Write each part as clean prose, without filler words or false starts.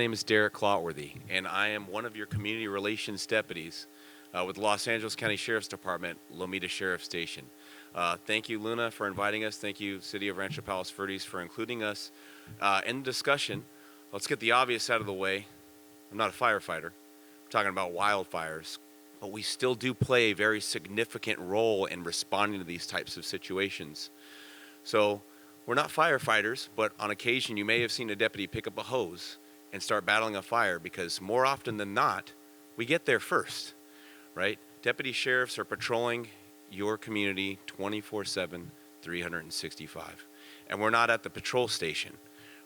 name is Derek Clotworthy, and I am one of your community relations deputies with the Los Angeles County Sheriff's Department, Lomita Sheriff Station. Thank you, Luna, for inviting us. Thank you, City of Rancho Palos Verdes, for including us in the discussion. Let's get the obvious out of the way. I'm not a firefighter. I'm talking about wildfires, but we still do play a very significant role in responding to these types of situations. So we're not firefighters, but on occasion you may have seen a deputy pick up a hose and start battling a fire, because more often than not, we get there first, right? Deputy sheriffs are patrolling your community 24/7, 365. And we're not at the patrol station,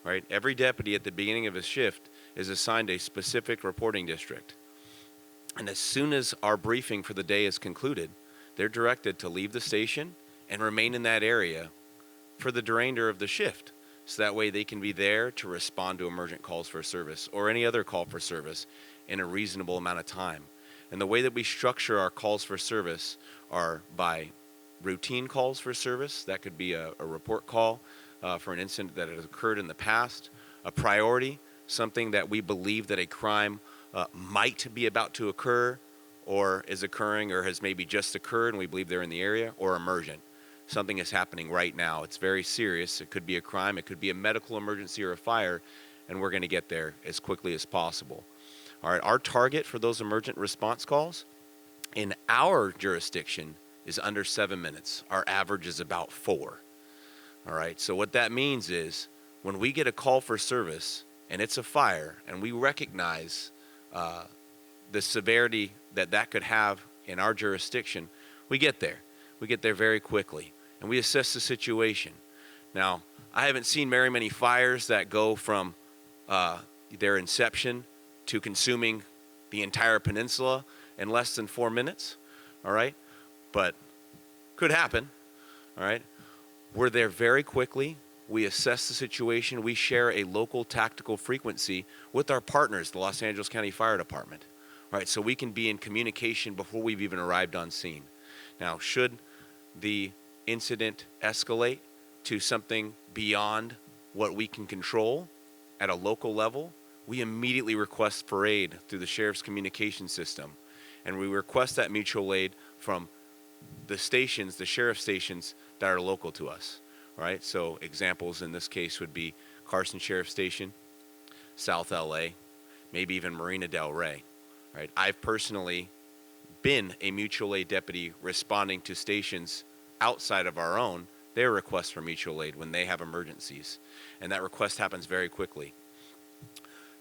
right? Every deputy at the beginning of his shift is assigned a specific reporting district. And as soon as our briefing for the day is concluded, they're directed to leave the station and remain in that area for the remainder of the shift. So that way they can be there to respond to emergent calls for service or any other call for service in a reasonable amount of time. And the way that we structure our calls for service are by routine calls for service. That could be a report call for an incident that has occurred in the past. A priority, something that we believe that a crime might be about to occur or is occurring or has maybe just occurred and we believe they're in the area. Or emergent, something is happening right now. It's very serious. It could be a crime. It could be a medical emergency or a fire, and we're going to get there as quickly as possible. All right, our target for those emergent response calls in our jurisdiction is under 7 minutes. Our average is about 4. All right, so what that means is when we get a call for service and it's a fire and we recognize the severity that that could have in our jurisdiction, we get there. We get there very quickly and we assess the situation. Now, I haven't seen very many fires that go from their inception to consuming the entire peninsula in less than 4 minutes, all right? But could happen, all right? We're there very quickly. We assess the situation. We share a local tactical frequency with our partners, the Los Angeles County Fire Department, all right? So we can be in communication before we've even arrived on scene. Now, should the incident escalate to something beyond what we can control at a local level, we immediately request for aid through the sheriff's communication system. And we request that mutual aid from the stations, the sheriff stations that are local to us, right? So examples in this case would be Carson Sheriff Station, South LA, maybe even Marina Del Rey, right? I've personally been a mutual aid deputy responding to stations outside of our own, their request for mutual aid when they have emergencies. And that request happens very quickly.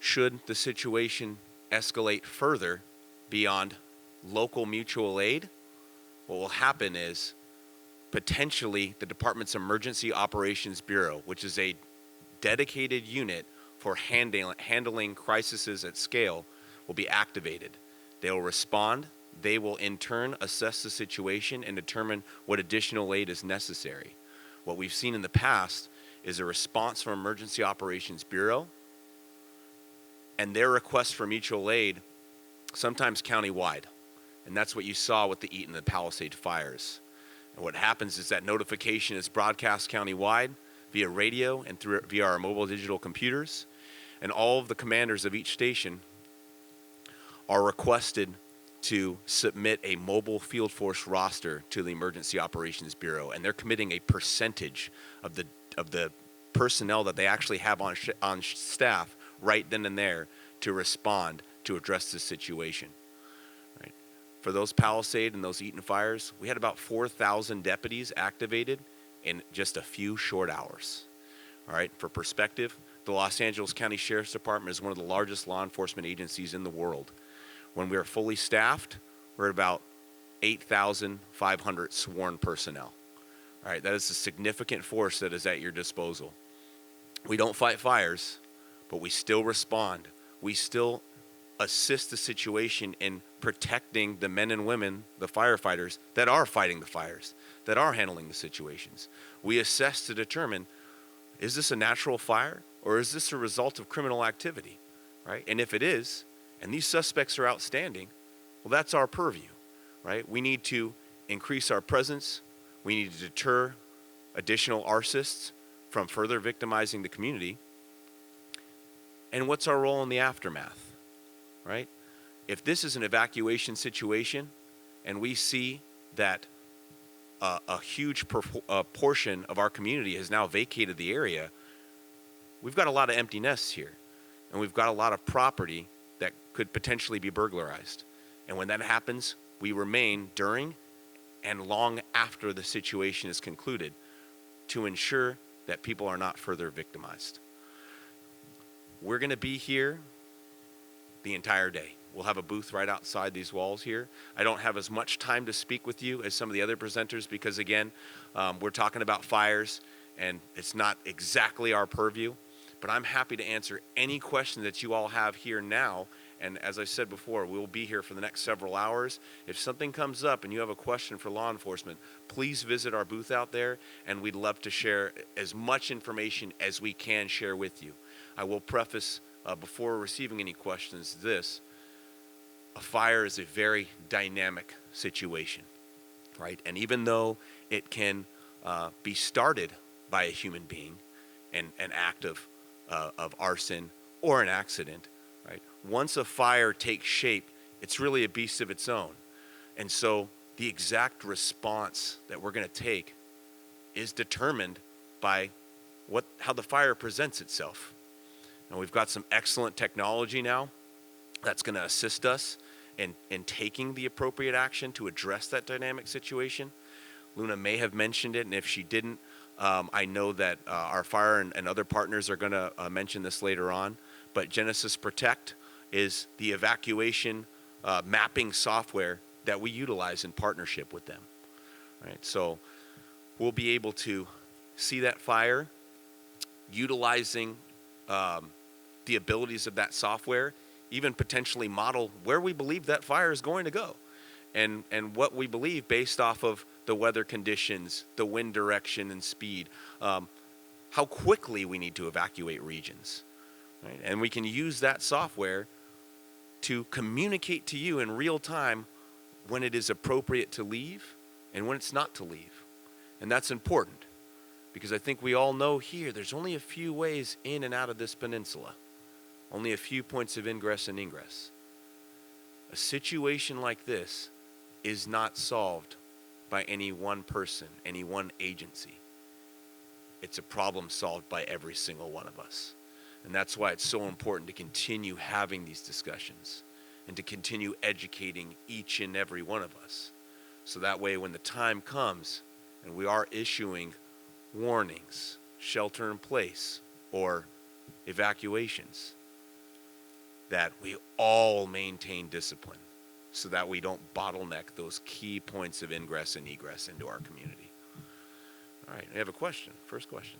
Should the situation escalate further beyond local mutual aid, what will happen is potentially the department's Emergency Operations Bureau, which is a dedicated unit for handling crises at scale, will be activated. They will respond. They will in turn assess the situation and determine what additional aid is necessary. What we've seen in the past is a response from Emergency Operations Bureau and their request for mutual aid, sometimes countywide. And that's what you saw with the Eaton and the Palisade fires. And what happens is that notification is broadcast countywide via radio and via our mobile digital computers. And all of the commanders of each station are requested to submit a mobile field force roster to the Emergency Operations Bureau. And they're committing a percentage of the personnel that they actually have on staff right then and there to respond to address this situation. Right. For those Palisade and those Eaton fires, we had about 4,000 deputies activated in just a few short hours. All right, for perspective, the Los Angeles County Sheriff's Department is one of the largest law enforcement agencies in the world. When we are fully staffed, we're at about 8,500 sworn personnel. All right, that is a significant force that is at your disposal. We don't fight fires, but we still respond. We still assist the situation in protecting the men and women, the firefighters, that are fighting the fires, that are handling the situations. We assess to determine, is this a natural fire or is this a result of criminal activity, right? And if it is, and these suspects are outstanding, well, that's our purview, right? We need to increase our presence. We need to deter additional arsonists from further victimizing the community. And what's our role in the aftermath, right? If this is an evacuation situation and we see that a huge portion of our community has now vacated the area, we've got a lot of empty nests here, and we've got a lot of property that could potentially be burglarized. And when that happens, we remain during and long after the situation is concluded to ensure that people are not further victimized. We're going to be here the entire day. We'll have a booth right outside these walls here. I don't have as much time to speak with you as some of the other presenters because, again, we're talking about fires, and it's not exactly our purview. But I'm happy to answer any question that you all have here now. And as I said before, we'll be here for the next several hours. If something comes up and you have a question for law enforcement, please visit our booth out there, and we'd love to share as much information as we can share with you. I will preface before receiving any questions this: a fire is a very dynamic situation, right? And even though it can be started by a human being, an act of arson or an accident, right? Once a fire takes shape, it's really a beast of its own. And so the exact response that we're going to take is determined by how the fire presents itself. Now, we've got some excellent technology now that's going to assist us in taking the appropriate action to address that dynamic situation. Luna may have mentioned it, and if she didn't, I know that our fire and other partners are going to mention this later on, but Genesis Protect is the evacuation mapping software that we utilize in partnership with them. Right? So we'll be able to see that fire, utilizing the abilities of that software, even potentially model where we believe that fire is going to go, and what we believe based off of the weather conditions, the wind direction and speed, how quickly we need to evacuate regions. Right? And we can use that software to communicate to you in real time when it is appropriate to leave and when it's not to leave. And that's important because I think we all know here there's only a few ways in and out of this peninsula, only a few points of ingress and ingress. A situation like this is not solved by any one person, any one agency. It's a problem solved by every single one of us. And that's why it's so important to continue having these discussions and to continue educating each and every one of us. So that way when the time comes and we are issuing warnings, shelter in place, or evacuations, that we all maintain discipline so that we don't bottleneck those key points of ingress and egress into our community. All right, I have a question. First question.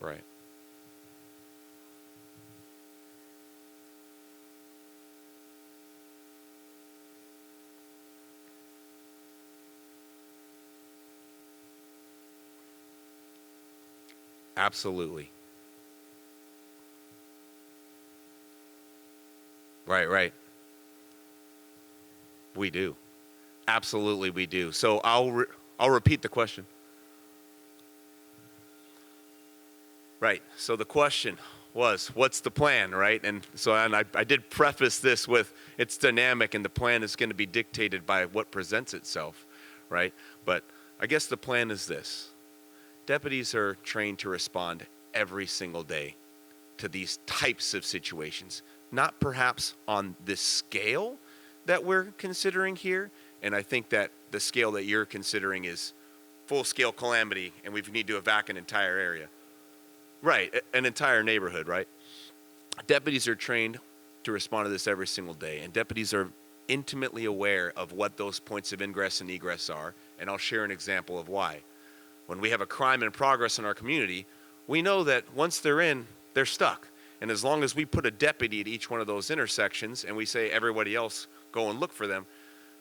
Right. Absolutely. Right. We do. Absolutely, we do. So I'll repeat the question. Right. So the question was, what's the plan, right? And so I did preface this with it's dynamic and the plan is going to be dictated by what presents itself, right? But I guess the plan is this. Deputies are trained to respond every single day to these types of situations, not perhaps on this scale that we're considering here. And I think that the scale that you're considering is full-scale calamity and we need to evacuate an entire area. Right, an entire neighborhood, right? Deputies are trained to respond to this every single day, and deputies are intimately aware of what those points of ingress and egress are, and I'll share an example of why. When we have a crime in progress in our community, we know that once they're in, they're stuck. And as long as we put a deputy at each one of those intersections and we say everybody else go and look for them,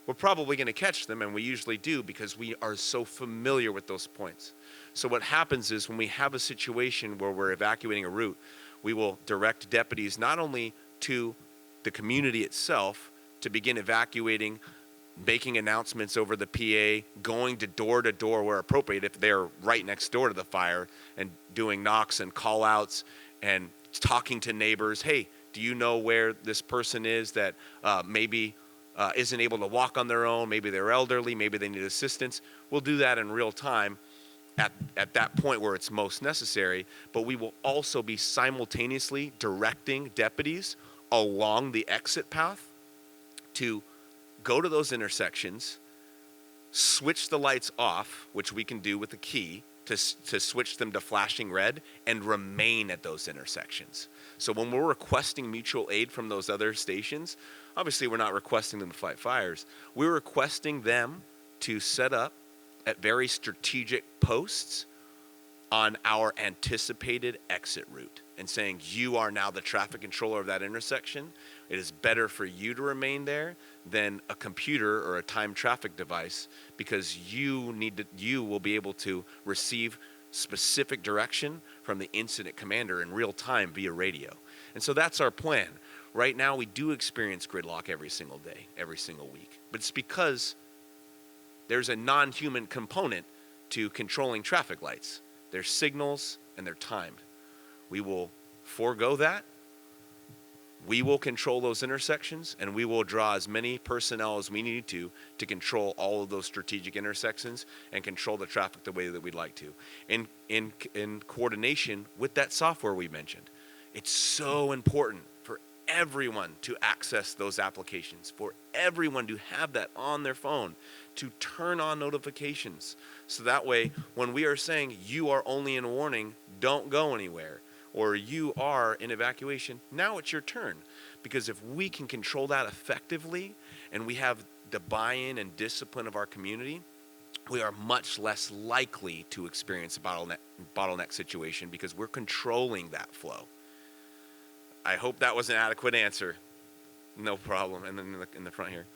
we're probably going to catch them, and we usually do because we are so familiar with those points. So what happens is when we have a situation where we're evacuating a route, We will direct deputies not only to the community itself to begin evacuating, making announcements over the PA, going to door where appropriate if they're right next door to the fire, and doing knocks and call outs and talking to neighbors. Hey, do you know where this person is that maybe isn't able to walk on their own? Maybe they're elderly, maybe they need assistance. We'll do that in real time at that point where it's most necessary, but we will also be simultaneously directing deputies along the exit path to go to those intersections, switch the lights off, which we can do with a key, to switch them to flashing red, and remain at those intersections. So when we're requesting mutual aid from those other stations, obviously we're not requesting them to fight fires. We're requesting them to set up at very strategic posts on our anticipated exit route and saying, you are now the traffic controller of that intersection. It is better for you to remain there than a computer or a timed traffic device, because you will be able to receive specific direction from the incident commander in real time via radio. And so that's our plan. Right now we do experience gridlock every single day, every single week, but it's because there's a non-human component to controlling traffic lights. There's signals and they're timed. We will forego that. We will control those intersections, and we will draw as many personnel as we need to control all of those strategic intersections and control the traffic the way that we'd like to. In coordination with that software we mentioned, it's so important for everyone to access those applications, for everyone to have that on their phone, to turn on notifications. So that way, when we are saying you are only in warning, don't go anywhere, or you are in evacuation, now it's your turn. Because if we can control that effectively and we have the buy-in and discipline of our community, we are much less likely to experience a bottleneck situation because we're controlling that flow. I hope that was an adequate answer. No problem. And then in the front here.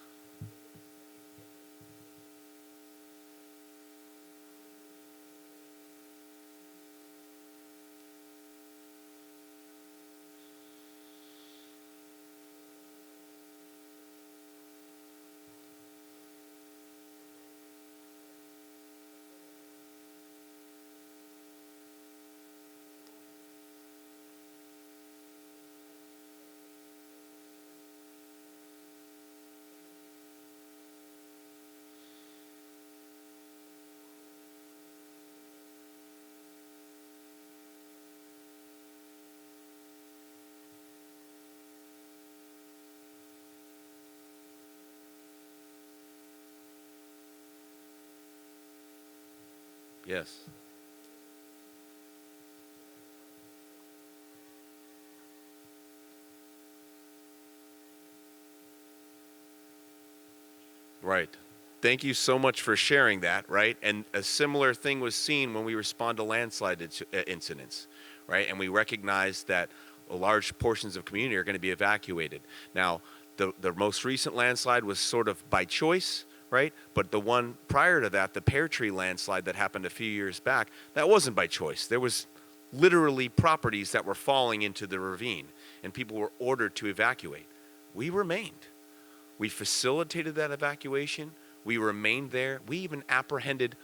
Yes. Right. Thank you so much for sharing that, right? And a similar thing was seen when we respond to landslide incidents, right? And we recognize that large portions of community are going to be evacuated. Now, the most recent landslide was sort of by choice, right? But the one prior to that, the Pear Tree landslide that happened a few years back, that wasn't by choice. There was literally properties that were falling into the ravine, and people were ordered to evacuate. We remained. We facilitated that evacuation. We remained there. We even apprehended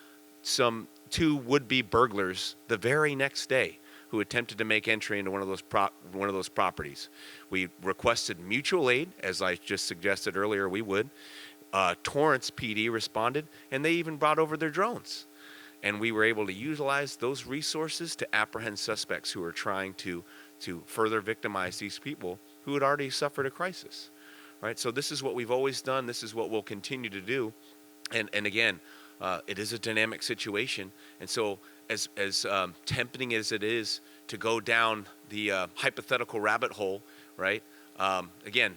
two would-be burglars the very next day who attempted to make entry into one of those properties. We requested mutual aid, as I just suggested earlier we would. Torrance PD responded, and they even brought over their drones. And we were able to utilize those resources to apprehend suspects who were trying to further victimize these people who had already suffered a crisis. Right? So this is what we've always done. This is what we'll continue to do. And again, it is a dynamic situation. And so as tempting as it is to go down the hypothetical rabbit hole, right? Again,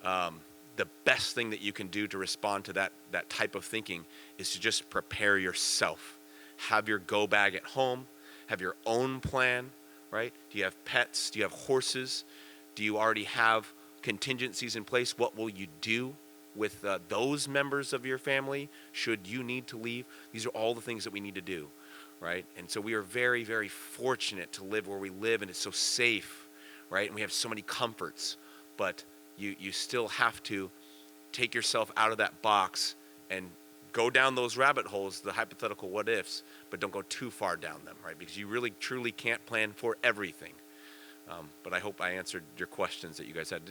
the best thing that you can do to respond to that type of thinking is to just prepare yourself. Have your go bag at home. Have your own plan, right? Do you have pets? Do you have horses? Do you already have contingencies in place? What will you do with those members of your family should you need to leave? These are all the things that we need to do, right? And so we are very, very fortunate to live where we live, and it's so safe, right? And we have so many comforts, but you still have to take yourself out of that box and go down those rabbit holes, the hypothetical what ifs, but don't go too far down them, right? Because you really truly can't plan for everything. But I hope I answered your questions that you guys had.